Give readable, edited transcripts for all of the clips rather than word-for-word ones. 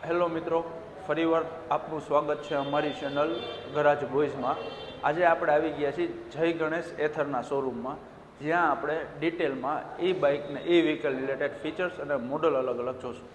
Hello મિત્રો, ફરીવાર આપનું સ્વાગત છે અમારી ચેનલ ગરાજ બોયઝમાં. આજે આપણે આવી ગયા છીએ જય ગણેશ એથરના શોરૂમમાં, જ્યાં આપણે ડિટેલમાં ઈ બાઇકને ઈ વ્હીકલ રિલેટેડ ફીચર્સ અને મોડલ અલગ અલગ જોશું.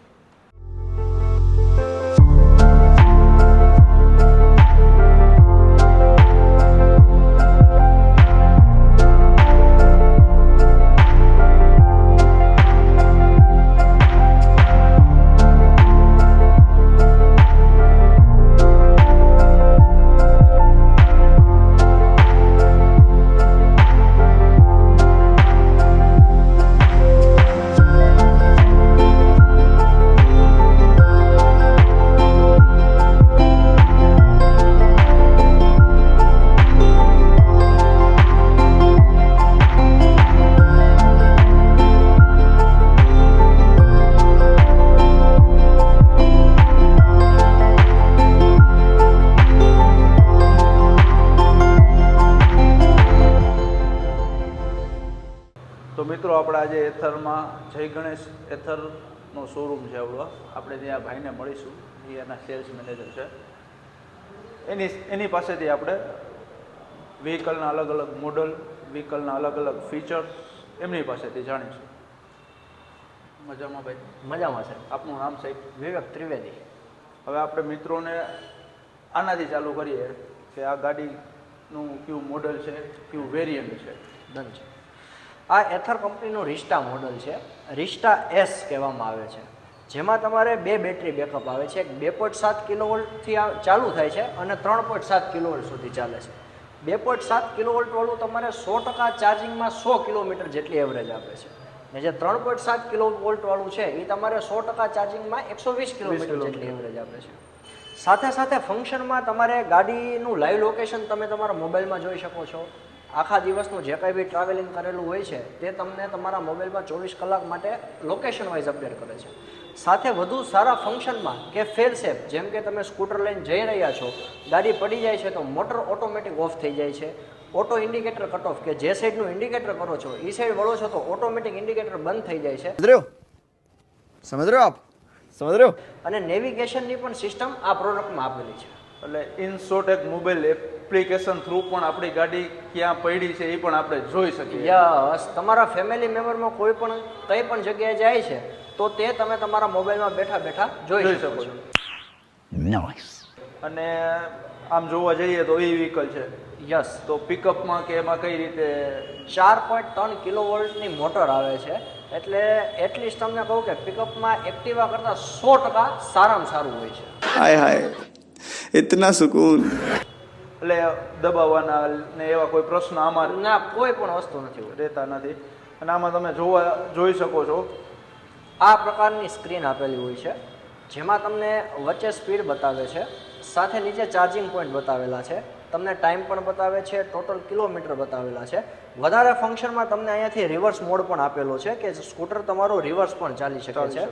તો મિત્રો, આપણે આજે એથરમાં જય ગણેશ એથરનો શોરૂમ છે આવડો. આપણે ત્યાં ભાઈને મળીશું, એ એના સેલ્સ મેનેજર છે. એની પાસેથી આપણે વ્હીકલના અલગ અલગ મોડલ, વ્હીકલના અલગ અલગ ફીચર્સ એમની પાસેથી જાણીશું. મજામાં ભાઈ? મજામાં છે. આપનું નામ સાહેબ? વિવેક ત્રિવેદી. હવે આપણે મિત્રોને આનાથી ચાલુ કરીએ કે આ ગાડીનું કયું મોડલ છે, કયું વેરિયન્ટ છે. ડન છે. આ એથર કંપનીનું રિસ્ટા મોડલ છે. રિસ્ટા એસ કહેવામાં આવે છે, જેમાં તમારે બે બેટરી બેકઅપ આવે છે. એક 2.7 કિલોવોલ્ટથી ચાલુ થાય છે અને 3.7 કિલોવોલ્ટ સુધી ચાલે છે. 2.7 કિલોવોલ્ટ વાળું તમારે 100% ચાર્જિંગમાં 100 કિલોમીટર જેટલી એવરેજ આપે છે, ને જે 3.7 કિલોવોલ્ટ વાળું છે એ તમારે 100% ચાર્જિંગમાં 120 કિલોમીટર જેટલી એવરેજ આપે છે. સાથે સાથે ફંક્શનમાં તમારે ગાડીનું લાઈવ લોકેશન તમે તમારા મોબાઈલમાં જોઈ શકો છો. આખા દિવસનું જે કંઈ બી ટ્રાવેલિંગ કરેલું હોય છે તે તમને તમારા મોબાઈલમાં 24 કલાક માટે લોકેશન વાઇઝ અપડેટ કરે છે. સાથે વધુ સારા ફંક્શનમાં કે ફેલ સેફ, જેમ કે તમે સ્કૂટર લઈને જઈ રહ્યા છો, ગાડી પડી જાય છે તો મોટર ઓટોમેટિક ઓફ થઈ જાય છે. ઓટો ઇન્ડિકેટર કટ ઓફ, કે જે સાઈડનું ઇન્ડિકેટર કરો છો એ સાઈડ વળો છો તો ઓટોમેટિક ઇન્ડિકેટર બંધ થઈ જાય છે. સમજ રહ્યો આપ? સમજ રહ્યો? અને નેવિગેશનની પણ સિસ્ટમ આ પ્રોડક્ટમાં આપેલી છે. એટલે ઇન શોર્ટ એક મોબાઈલ એપ્લિકેશન થ્રુ પણ આપણી ગાડી ક્યાં પડી છે એ પણ આપણે જોઈ શકીએ. યસ, તમારા ફેમિલી મેમ્બરમાં કોઈ પણ કઈ પણ જગ્યાએ જાય છે તો તે તમે તમારા મોબાઈલમાં બેઠા બેઠા જોઈ શકો છો. નાઇસ. અને આમ જોવા જઈએ તો ઈ વ્હીકલ છે. યસ, તો પિકઅપમાં કે એમાં કઈ રીતે? 4.3 કિલોવોલ્ટની મોટર આવે છે, એટલે એટલીસ્ટ તમને કહું કે પિકઅપમાં એક્ટિવા કરતાં 100% સારામાં સારું હોય છે. હાય હાય, ઇતના સુકૂન. એટલે દબાવવાના ને એવા કોઈ પ્રશ્ન આમાં ના, કોઈ પણ વસ્તુ નથી રહેતા નથી. અને આમાં તમે જોઈ શકો છો આ પ્રકારની સ્ક્રીન આપેલી હોય છે, જેમાં તમને વચ્ચે સ્પીડ બતાવે છે, સાથે નીચે ચાર્જિંગ પોઈન્ટ બતાવેલા છે, તમને ટાઈમ પણ બતાવે છે, ટોટલ કિલોમીટર બતાવેલા છે. વધારે ફંક્શનમાં તમને અહીંયાથી રિવર્સ મોડ પણ આપેલો છે કે સ્કૂટર તમારું રિવર્સ પણ ચાલી શકે છે.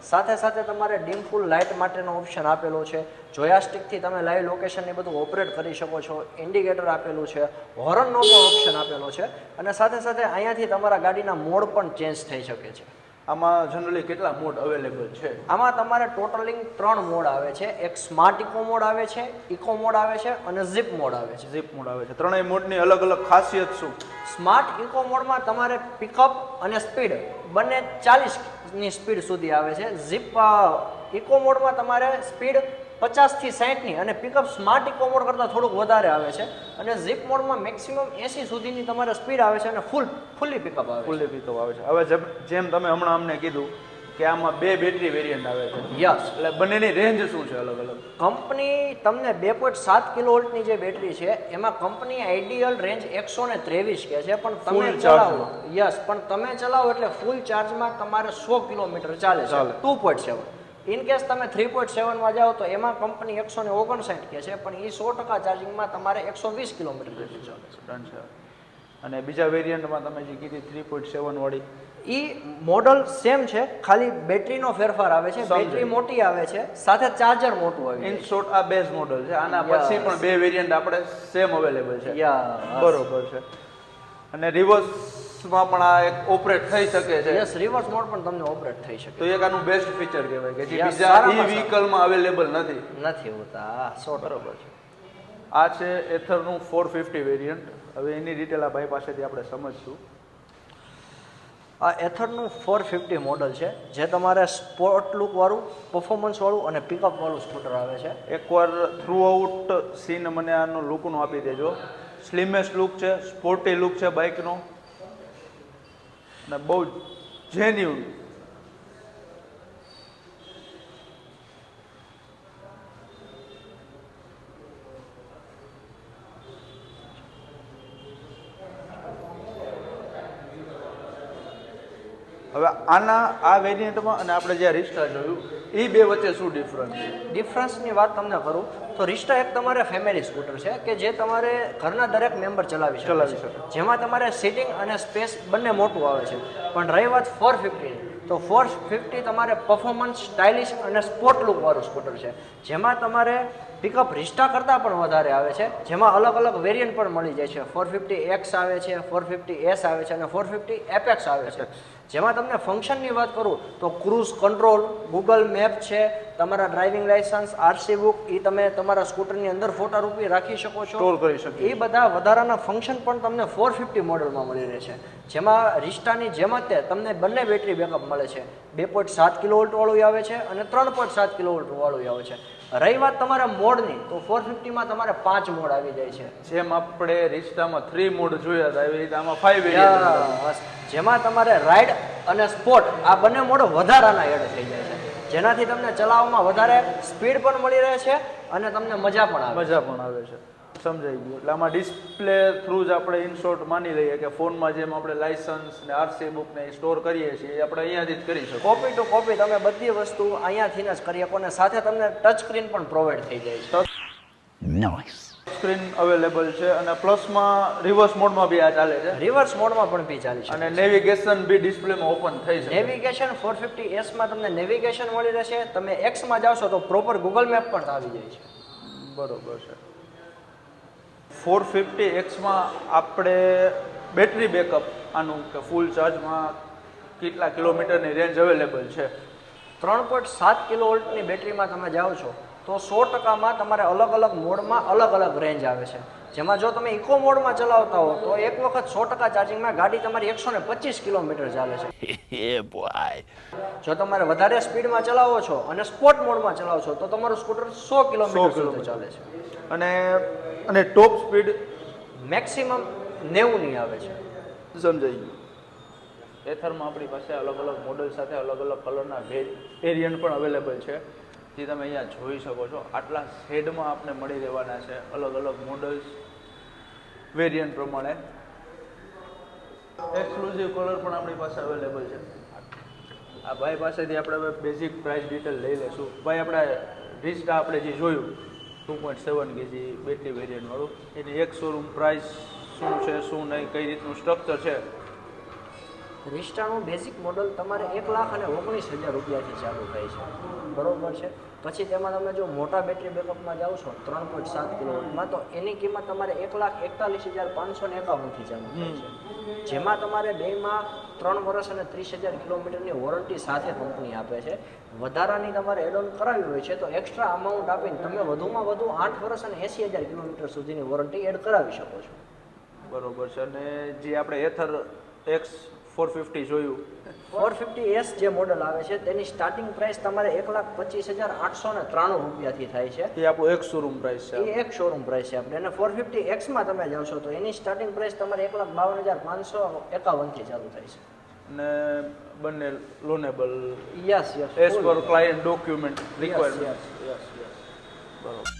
સાથે સાથે તમારે ડીમ ફૂલ લાઇટ માટેનો ઓપ્શન આપેલો છે. જોયાસ્ટિકથી તમે લાઈવ લોકેશનને બધું ઓપરેટ કરી શકો છો. ઇન્ડિકેટર આપેલું છે, હોર્નનો પણ ઓપ્શન આપેલો છે, અને સાથે સાથે અહીંયાથી તમારા ગાડીના મોડ પણ ચેન્જ થઈ શકે છે. આમાં જનરલી કેટલા મોડ અવેલેબલ છે? આમાં તમારે ટોટલિંગ 3 મોડ આવે છે. એક સ્માર્ટ ઇકો મોડ આવે છે, ઇકો મોડ આવે છે અને ઝીપ મોડ આવે છે. ઝીપ મોડ આવે છે. ત્રણેય મોડની અલગ અલગ ખાસિયત શું? સ્માર્ટ ઇકો મોડમાં તમારે પિકઅપ અને સ્પીડ બંને 40ની સ્પીડ સુધી આવે છે. ઝીપ ઇકો મોડમાં તમારે સ્પીડ 50 થી 60ની અને પિકઅપ સ્માર્ટ ઇકો મોડ કરતાં થોડુંક વધારે આવે છે. અને ઝીપ મોડમાં મેક્સિમમ 80 સુધીની તમારે સ્પીડ આવે છે અને ફૂલી પિકઅપ આવે છે. ફૂલી પિકઅપ આવે છે. હવે જેમ તમે હમણાં અમને કીધું કે આમાં 2 બેટરી વેરિયન્ટ આવે છે. યસ, એટલે બંનેની રેન્જ શું છે અલગ અલગ? કંપની તમને 2.7 કિલોવોલ્ટની જે બેટરી છે એમાં કંપની આઈડિયલ રેન્જ 123 કહે છે, પણ તમે ચલાવો પણ તમે ચલાવો એટલે ફૂલ ચાર્જમાં તમારે 100 કિલોમીટર ચાલે છે. 2.7. ઇન કેસ તમે 3.7માં જાઓ તો એમાં કંપની 159 કહે છે, પણ એ 100% ચાર્જિંગમાં તમારે 120 કિલોમીટર જેટલું ચાલે છે. અને બીજા વેરિયન્ટમાં તમે જે કીધી 3.7 વાળી, ઈ મોડલ સેમ છે, ખાલી બેટરીનો ફેરફાર આવે છે. બેટરી મોટી આવે છે, સાથે ચાર્જર મોટું આવે છે. ઇન શોર્ટ આ બેઝ મોડલ છે. આના પછી પણ 2 વેરિયન્ટ આપણે સેમ અવેલેબલ છે. યા, બરોબર છે. અને રિવર્સમાં પણ આ એક ઓપરેટ થઈ શકે છે. યસ, રિવર્સ મોડ પણ તમને ઓપરેટ થઈ શકે. તો એક આનું બેસ્ટ ફીચર કહેવાય કે જે Yes, બીજા સારામાં ઈ વ્હીકલમાં અવેલેબલ નથી. નથી હોતા. 100% બરોબર છે. આ છે એથરનું 450 વેરિયન્ટ. હવે એની ડિટેલ આ ભાઈ પાસેથી આપણે સમજશું. આ એથરનું 450 મોડલ છે, જે તમારે સ્પોર્ટ લુક વાળું, પરફોર્મન્સ વાળું અને પિકઅપ વાળું સ્કૂટર આવે છે. એકવાર થ્રુ આઉટ સીન મને આનો લુકનો આપી દેજો. સ્લિમેસ્ટ લુક છે, સ્પોર્ટી લુક છે બાઇકનો અને બહુ જેન્યુન. હવે આ વેરિયન્ટમાં અને આપણે જે રિસ્ટા જોયું એ બે વચ્ચે શું ડિફરન્સ છે? ડિફરન્સની વાત તમને કરું તો રિસ્ટા એક તમારે ફેમિલી સ્કૂટર છે કે જે તમારે ઘરના દરેક મેમ્બર ચલાવી શકે. જેમાં તમારે સીટિંગ અને સ્પેસ બંને મોટું આવે છે. પણ રહી વાત 450ની, તો 450 તમારે પરફોર્મન્સ, સ્ટાઇલિશ અને સ્પોર્ટ લુક વાળું સ્કૂટર છે, જેમાં તમારે પિકઅપ રિસ્ટા કરતાં પણ વધારે આવે છે, જેમાં અલગ અલગ વેરિયન્ટ પણ મળી જાય છે. 450X આવે છે, 450S આવે છે અને 450FX આવે છે. જેમાં તમને ફંક્શનની વાત કરું તો ક્રૂઝ કંટ્રોલ, ગૂગલ મેપ છે, તમારા ડ્રાઇવિંગ લાયસન્સ, આરસી બુક, એ તમે તમારા સ્કૂટરની અંદર ફોટા રૂપી રાખી શકો છો, સ્ટોર કરી શકો. એ બધા વધારાના ફંક્શન પણ તમને 450 મોડલમાં મળી રહે છે. જેમાં રિસ્ટાની જેમ જ તે તમને બંને બેટરી બેકઅપ મળે છે. 2.7 કિલોવોલ્ટ વાળું આવે છે અને 3.7 કિલોવોલ્ટ વાળું આવે છે. રહી વાત તમારા મોડની, તો 450માં તમારે 5 મોડ આવી જાય છે. જેમ આપણે રિસ્ટામાં 3 મોડ જોયા હતા એવી રીતે આમાં 5 વેરિયન્ટ. Yes. જેમાં તમારે રાઇડ અને સ્પોર્ટ આ બંને મોડ વધારાના એડ થઈ જાય છે, જેનાથી તમને ચલાવવામાં વધારે સ્પીડ પણ મળી રહે છે અને તમને મજા પણ આવે છે. સમજાઈ ગયું. એટલે આમાં ડિસ્પ્લે થ્રુ જ આપણે ઇન શોર્ટ માની લઈએ કે ફોનમાં જેમ આપણે લાયસન્સ ને આરસી બુક ને સ્ટોર કરીએ છીએ એ આપણે અહીંયાથી જ કરી શકીએ. કોપી ટુ કોપી તમે બધી વસ્તુ અહીંયાથી જ કરી શકો અને સાથે તમને ટચ સ્ક્રીન પણ પ્રોવાઈડ થઈ જાય છે. Nice. સ્ક્રીન અવેલેબલ છે અને પ્લસમાં રિવર્સ મોડમાં બી આ ચાલે છે રિવર્સ મોડમાં પણ બી ચાલી શકે અને નેવિગેશન બી ડિસ્પ્લેમાં ઓપન થઈ શકે. નેવિગેશન 450S માં તમને નેવિગેશન મળી રહેશે. તમે X માં જાવશો તો પ્રોપર ગૂગલ મેપ પણ આવી જાય છે. બરોબર છે. 450Xમાં આપણે બેટરી બેકઅપ આનું કે ફૂલ ચાર્જમાં કેટલા કિલોમીટરની રેન્જ અવેલેબલ છે? 3.7 કિલોવોલ્ટની બેટરીમાં તમે જાઓ છો તો 100%માં તમારે અલગ અલગ મોડમાં અલગ અલગ રેન્જ આવે છે. જેમાં જો તમે ઇકો મોડમાં ચલાવતા હો તો એક વખત 100% ચાર્જિંગમાં ગાડી તમારી 125 કિલોમીટર ચાલે છે. જો તમારે વધારે સ્પીડમાં ચલાવો છો અને સ્પોર્ટ મોડમાં ચલાવો છો તો તમારું સ્કૂટર 100 કિલોમીટર સુધી ચાલે છે. અને ટોપ સ્પીડ મેક્સિમમ 90ની આવે છે. સમજાઈ ગયું. એથરમાં આપણી પાસે અલગ અલગ મોડલ સાથે અલગ અલગ કલરના વેરિયન્ટ પણ અવેલેબલ છે, જે તમે અહીંયા જોઈ શકો છો. આટલા શેડમાં આપને મળી રહેવાના છે અલગ અલગ મોડલ્સ વેરિયન્ટ પ્રમાણે. એક્સક્લુઝિવ કલર પણ આપણી પાસે અવેલેબલ છે. આ ભાઈ પાસેથી આપણે હવે બેઝિક પ્રાઇસ ડિટેલ લઈ લઈશું. ભાઈ આપણે રિસ્ટા આપણે જે જોયું 2.7 kg બેટરી વેરિયન્ટવાળું, એની એક શોરૂમ પ્રાઇસ શું છે, શું નહીં, કઈ રીતનું સ્ટ્રક્ચર છે? રિસ્ટાનું બેઝિક મોડલ તમારે 1,19,000 રૂપિયાથી ચાલુ થાય છે. બરોબર છે. પછી તેમાં તમે જો મોટા બેટરી બેકઅપમાં જાઓ છો 3.7 કિલોવોલ્ટમાં તો એની કિંમત તમારે 1,41,551થી ચાલુ થાય છે. જેમાં તમારે બેમાં 3 વર્ષ અને 30,000 કિલોમીટરની વોરંટી સાથે કંપની આપે છે. વધારાની તમારે એડ ઓન કરાવી હોય છે તો એક્સ્ટ્રા અમાઉન્ટ આપીને તમે વધુમાં વધુ 8 વર્ષ અને 80,000 કિલોમીટર સુધીની વોરંટી એડ કરાવી શકો છો. બરોબર છે. અને જે આપણે એથર X 450 જોયું, 450S જે મોડલ આવે છે તેની સ્ટાર્ટિંગ પ્રાઇસ તમારે 1,25,893 રૂપિયાથી થાય છે. એ આપણું એક શોરૂમ પ્રાઇસ છે. એ એક શોરૂમ પ્રાઇસ છે આપણે. અને 450Xમાં તમે જાવશો તો એની સ્ટાર્ટિંગ પ્રાઇસ તમારે 1,52,551થી ચાલુ થાય છે. અને બંને loanable yes as per client document requirement. બરોબર.